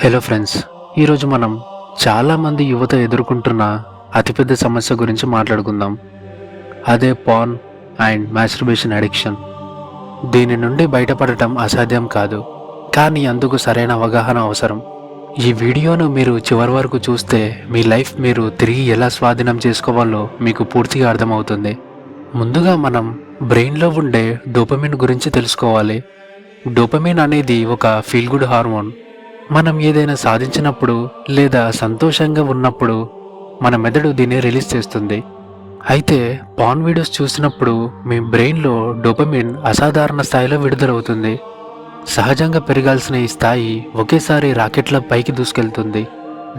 Hello friends, ఈరోజు మనం చాలామంది యువత ఎదుర్కొంటున్న అతిపెద్ద సమస్య గురించి మాట్లాడుకుందాం. అదే పార్న్ అండ్ మాస్టర్బేషన్ అడిక్షన్. దీని నుండి బయటపడటం అసాధ్యం కాదు, కానీ అందుకు సరైన అవగాహన అవసరం. ఈ వీడియోను మీరు చివరి వరకు చూస్తే మీ లైఫ్ మీరు తిరిగి ఎలా స్వాధీనం చేసుకోవాలో మీకు పూర్తిగా అర్థమవుతుంది. ముందుగా మనం బ్రెయిన్లో ఉండే డోపమిన్ గురించి తెలుసుకోవాలి. డోపమిన్ అనేది ఒక ఫీల్ గుడ్ హార్మోన్. మనం ఏదైనా సాధించినప్పుడు లేదా సంతోషంగా ఉన్నప్పుడు మన మెదడు దీన్ని రిలీజ్ చేస్తుంది. అయితే పార్న్ వీడియోస్ చూసినప్పుడు మీ బ్రెయిన్లో డోపమిన్ అసాధారణ స్థాయిలో విడుదలవుతుంది. సహజంగా పెరగాల్సిన ఈ స్థాయి ఒకేసారి రాకెట్ల పైకి దూసుకెళ్తుంది.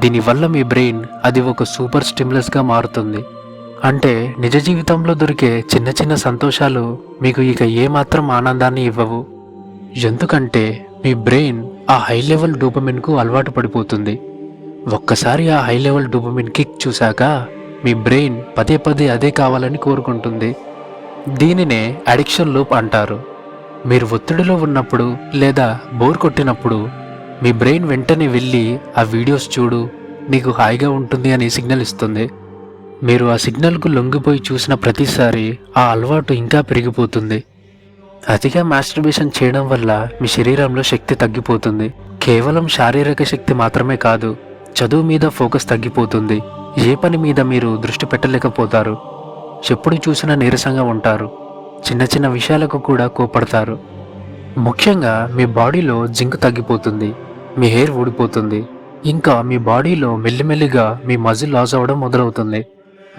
దీనివల్ల మీ బ్రెయిన్ అది ఒక సూపర్ స్టిమ్యులస్గా మారుతుంది. అంటే నిజ జీవితంలో దొరికే చిన్న చిన్న సంతోషాలు మీకు ఇక ఏమాత్రం ఆనందాన్ని ఇవ్వవు. ఎందుకంటే మీ బ్రెయిన్ ఆ హై లెవెల్ డోపమిన్కు అలవాటు పడిపోతుంది. ఒక్కసారి ఆ హై లెవెల్ డోపమిన్ కిక్ చూశాక మీ బ్రెయిన్ పదే పదే అదే కావాలని కోరుకుంటుంది. దీనినే అడిక్షన్ లూప్ అంటారు. మీరు ఒత్తిడిలో ఉన్నప్పుడు లేదా బోర్ కొట్టినప్పుడు మీ బ్రెయిన్ వెంటనే వెళ్ళి ఆ వీడియోస్ చూడు, నీకు హాయిగా ఉంటుంది అని సిగ్నల్ ఇస్తుంది. మీరు ఆ సిగ్నల్కు లొంగిపోయి చూసిన ప్రతిసారి ఆ అలవాటు ఇంకా పెరిగిపోతుంది. అతిగా మాస్టర్బేషన్ చేయడం వల్ల మీ శరీరంలో శక్తి తగ్గిపోతుంది. కేవలం శారీరక శక్తి మాత్రమే కాదు, చదువు మీద ఫోకస్ తగ్గిపోతుంది. ఏ పని మీద మీరు దృష్టి పెట్టలేకపోతారు. ఎప్పుడు చూసినా నీరసంగా ఉంటారు. చిన్న చిన్న విషయాలకు కూడా కోపడతారు. ముఖ్యంగా మీ బాడీలో జింక్ తగ్గిపోతుంది. మీ హెయిర్ ఊడిపోతుంది. ఇంకా మీ బాడీలో మెల్లిమెల్లిగా మీ మజిల్ లాస్ అవ్వడం మొదలవుతుంది.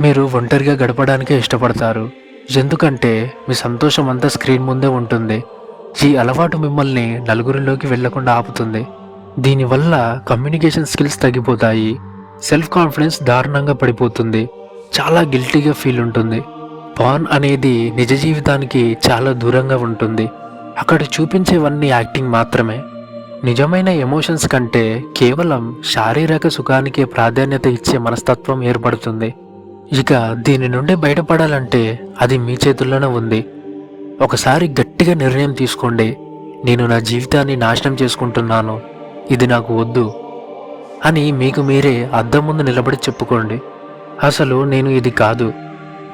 మీరు ఒంటరిగా గడపడానికే ఇష్టపడతారు. ఎందుకంటే మీ సంతోషం అంతా స్క్రీన్ ముందే ఉంటుంది. ఈ అలవాటు మిమ్మల్ని నలుగురిలోకి వెళ్లకుండా ఆపుతుంది. దీనివల్ల కమ్యూనికేషన్ స్కిల్స్ తగ్గిపోతాయి. సెల్ఫ్ కాన్ఫిడెన్స్ దారుణంగా పడిపోతుంది. చాలా గిల్టీగా ఫీల్ ఉంటుంది. పార్న్ అనేది నిజ జీవితానికి చాలా దూరంగా ఉంటుంది. అక్కడ చూపించేవన్నీ యాక్టింగ్ మాత్రమే. నిజమైన ఎమోషన్స్ కంటే కేవలం శారీరక సుఖానికే ప్రాధాన్యత ఇచ్చే మనస్తత్వం ఏర్పడుతుంది. ఇక దీని నుండి బయటపడాలంటే అది మీ చేతుల్లోనే ఉంది. ఒకసారి గట్టిగా నిర్ణయం తీసుకోండి. నేను నా జీవితాన్ని నాశనం చేసుకుంటున్నాను, ఇది నాకు వద్దు అని మీకు మీరే అద్దం ముందు నిలబడి చెప్పుకోండి. అసలు నేను ఇది కాదు,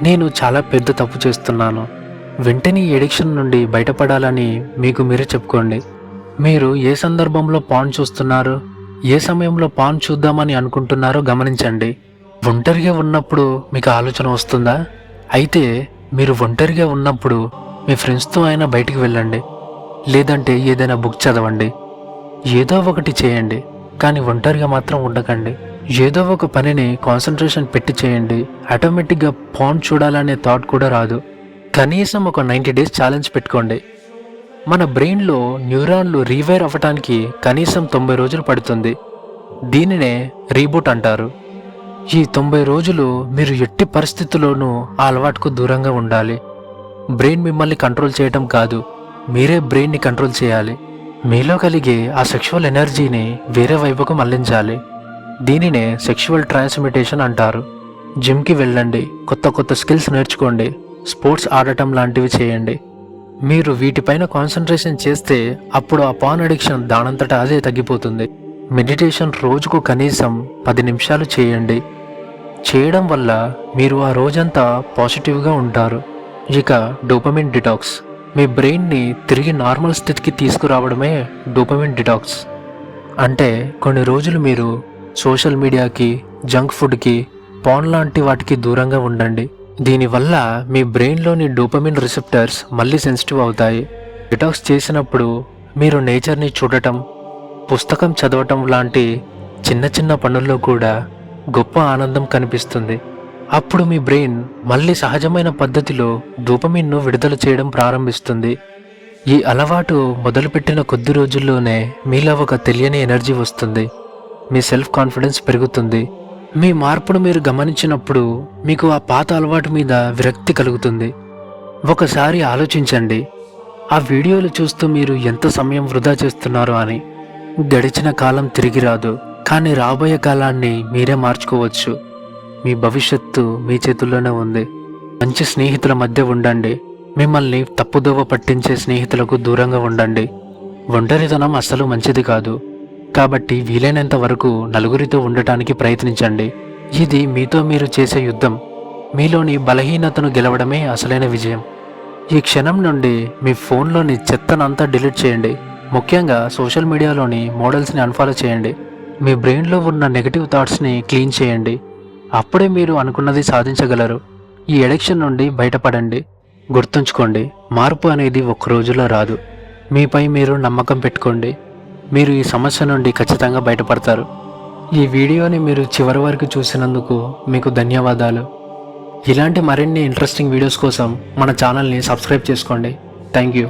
నేను చాలా పెద్ద తప్పు చేస్తున్నాను. వెంటనే ఈ ఎడిక్షన్ నుండి బయటపడాలని మీకు మీరే చెప్పుకోండి. మీరు ఏ సందర్భంలో పాన్ చూస్తున్నారు, ఏ సమయంలో పాన్ చూద్దామని అనుకుంటున్నారో గమనించండి. ఒంటరిగా ఉన్నప్పుడు మీకు ఆలోచన వస్తుందా? అయితే మీరు ఒంటరిగా ఉన్నప్పుడు మీ ఫ్రెండ్స్తో అయినా బయటికి వెళ్ళండి, లేదంటే ఏదైనా బుక్ చదవండి. ఏదో ఒకటి చేయండి, కానీ ఒంటరిగా మాత్రం ఉండకండి. ఏదో ఒక పనిని కాన్సన్ట్రేషన్ పెట్టి చేయండి. ఆటోమేటిక్గా పాన్ చూడాలనే థాట్ కూడా రాదు. కనీసం ఒక 90 days ఛాలెంజ్ పెట్టుకోండి. మన బ్రెయిన్లో న్యూరాన్లు రీవైర్ అవ్వటానికి కనీసం 90 రోజులు పడుతుంది. దీనినే రీబూట్ అంటారు. ఈ 90 రోజులు మీరు ఎట్టి పరిస్థితుల్లోనూ ఆ అలవాటుకు దూరంగా ఉండాలి. బ్రెయిన్ మిమ్మల్ని కంట్రోల్ చేయటం కాదు, మీరే బ్రెయిన్ని కంట్రోల్ చేయాలి. మీలో కలిగే ఆ సెక్షువల్ ఎనర్జీని వేరే వైపుకు మళ్లించాలి. దీనినే సెక్షువల్ ట్రాన్స్మిటేషన్ అంటారు. జిమ్కి వెళ్ళండి, కొత్త కొత్త స్కిల్స్ నేర్చుకోండి, స్పోర్ట్స్ ఆడటం లాంటివి చేయండి. మీరు వీటిపైన కాన్సన్ట్రేషన్ చేస్తే అప్పుడు ఆ పాన్ అడిక్షన్ దానంతటా అదే తగ్గిపోతుంది. మెడిటేషన్ రోజుకు కనీసం 10 నిమిషాలు చేయండి. చేయడం వల్ల మీరు ఆ రోజంతా పాజిటివ్గా ఉంటారు. ఇక డోపమిన్ డిటాక్స్. మీ బ్రెయిన్ని తిరిగి నార్మల్ స్థితికి తీసుకురావడమే డోపమిన్ డిటాక్స్. అంటే కొన్ని రోజులు మీరు సోషల్ మీడియాకి, జంక్ ఫుడ్కి, పాన్ లాంటి వాటికి దూరంగా ఉండండి. దీనివల్ల మీ బ్రెయిన్లోని డోపమిన్ రిసెప్టర్స్ మళ్ళీ సెన్సిటివ్ అవుతాయి. డిటాక్స్ చేసినప్పుడు మీరు నేచర్ని చూడటం, పుస్తకం చదవటం లాంటి చిన్న చిన్న పనుల్లో కూడా గొప్ప ఆనందం కనిపిస్తుంది. అప్పుడు మీ బ్రెయిన్ మళ్ళీ సహజమైన పద్ధతిలో డోపమిన్ను విడుదల చేయడం ప్రారంభిస్తుంది. ఈ అలవాటు మొదలుపెట్టిన కొద్ది రోజుల్లోనే మీలో ఒక తెలియని ఎనర్జీ వస్తుంది. మీ సెల్ఫ్ కాన్ఫిడెన్స్ పెరుగుతుంది. మీ మార్పును మీరు గమనించినప్పుడు మీకు ఆ పాత అలవాటు మీద విరక్తి కలుగుతుంది. ఒకసారి ఆలోచించండి, ఆ వీడియోలు చూస్తూ మీరు ఎంత సమయం వృధా చేస్తున్నారో అని. గడిచిన కాలం తిరిగి రాదు, కానీ రాబోయే కాలాన్ని మీరే మార్చుకోవచ్చు. మీ భవిష్యత్తు మీ చేతుల్లోనే ఉంది. మంచి స్నేహితుల మధ్య ఉండండి. మిమ్మల్ని తప్పుదోవ పట్టించే స్నేహితులకు దూరంగా ఉండండి. ఒంటరితనం అస్సలు మంచిది కాదు, కాబట్టి వీలైనంత వరకు నలుగురితో ఉండటానికి ప్రయత్నించండి. ఇది మీతో మీరు చేసే యుద్ధం. మీలోని బలహీనతను గెలవడమే అసలైన విజయం. ఈ క్షణం నుండి మీ ఫోన్లోని చెత్తనంతా డిలీట్ చేయండి. ముఖ్యంగా సోషల్ మీడియాలోని మోడల్స్ని అన్ఫాలో చేయండి. మీ బ్రెయిన్లో ఉన్న నెగటివ్ థాట్స్ని క్లీన్ చేయండి. అప్పుడే మీరు అనుకున్నది సాధించగలరు. ఈ అడిక్షన్ నుండి బయటపడండి. గుర్తుంచుకోండి, మార్పు అనేది ఒక్క రోజులో రాదు. మీపై మీరు నమ్మకం పెట్టుకోండి. మీరు ఈ సమస్య నుండి ఖచ్చితంగా బయటపడతారు. ఈ వీడియోని మీరు చివరి వరకు చూసినందుకు మీకు ధన్యవాదాలు. ఇలాంటి మరిన్ని ఇంట్రెస్టింగ్ వీడియోస్ కోసం మన ఛానల్ని సబ్స్క్రైబ్ చేసుకోండి. Thank you.